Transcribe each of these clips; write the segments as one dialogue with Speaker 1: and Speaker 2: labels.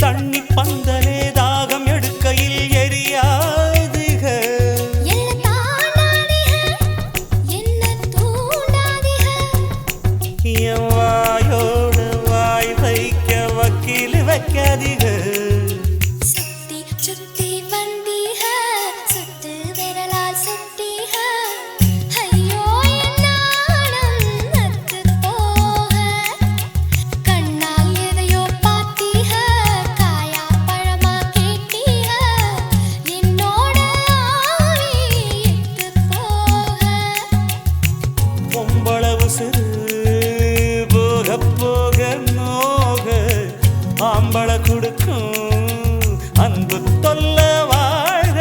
Speaker 1: தண்ணி பந்தலே தாகம் எடுக்கையில் எரியாதுக என் வாயோடு வாய் வைக்க வக்கீல் வைக்காதீக ஆம்பள கொடுக்கும் அன்பு தொல்ல வாழ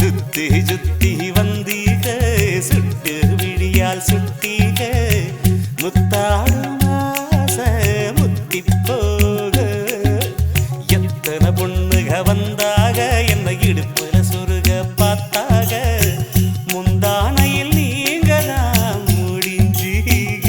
Speaker 1: சுத்தி சுத்தி வந்தீக சுட்டு விழியால் சுட்டீக முத்தாடும் ஆசை முத்தி போக எத்தனை பொண்ணுக வந்தாக என்னை இடுப்புல சொருக பார்த்தாக முந்தானையில் நீங்கதான் முடிஞ்சீங்க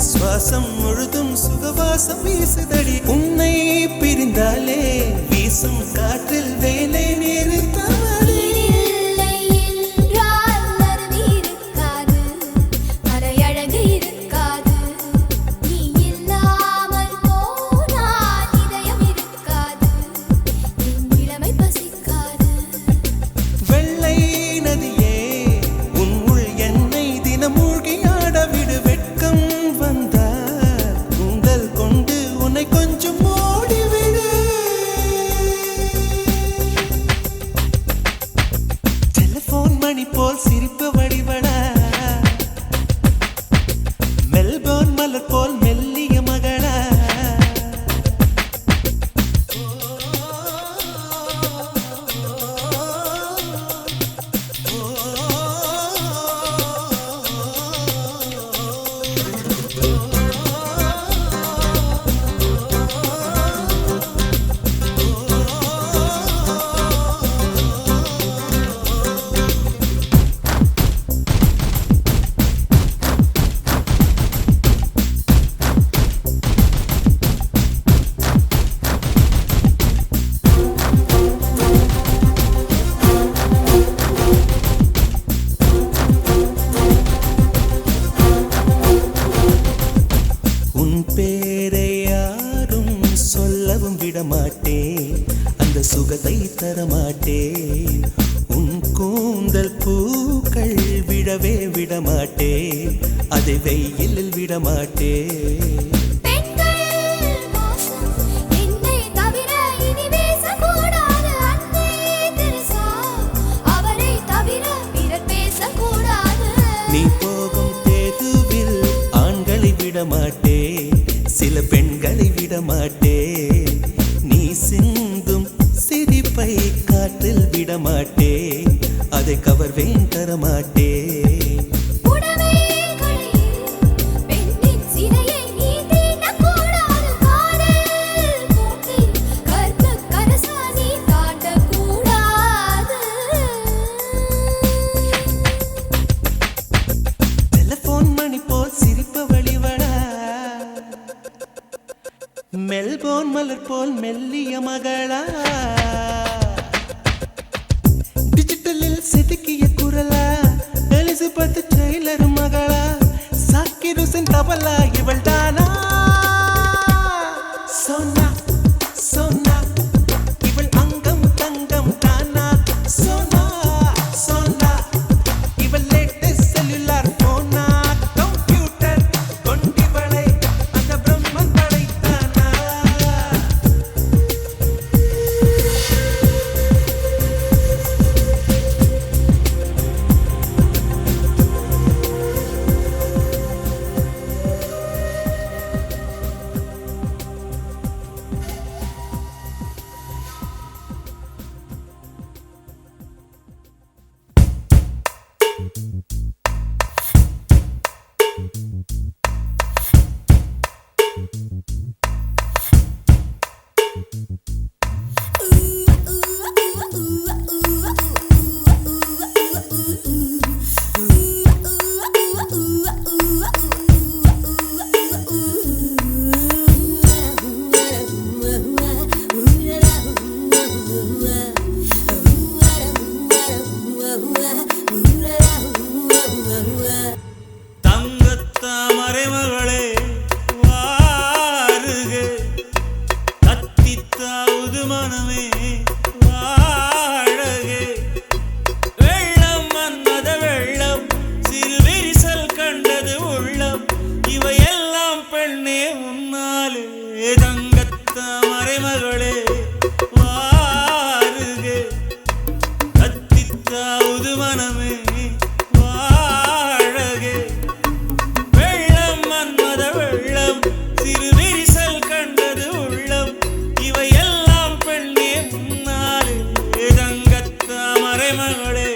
Speaker 2: சுவாசம் முழுதும் சுகவாசம் வீசுதடி உன்னை பிரிந்தாலே வீசும் காற்றில் வேலை நிறுத்தவடி வெள்ளை நதியே உன் உள் என்னை தினம் மூழ்கி ஆட விடு வெட்கம் வந்தால் உங்கள் கொண்டு உன்னை கொஞ்சம் ஓடிவிடு விழவே விடமாட்டேன், அதை வெயிலில் விடமாட்டேன். நீ போகும் தெருவில் ஆண்களை விடமாட்டேன், சில பெண்களை விடமாட்டேன். நீ சிந்தும் சிரிப்பை காற்றில் விடமாட்டேன், அதை கவர்வேன் தரமாட்டேன். மெல்போன் மலர் போல் மெல்லிய மகளா, டிஜிட்டலில் செதுக்கிய குரலா, எலிசபெத் டெய்லர் மகளா, சாக்கிர் ஹுசைன் தபலா இவள் தானா? சோனா சோனா இவள் அங்கம் தங்கம் தானா? சோனா சோனா இவள் லேட்டஸ்ட் செல்லுலார் போனா, கம்ப்யூட்டர் கொண்டிவளை அந்த பிரம்மன் படைத்தானா? மகளே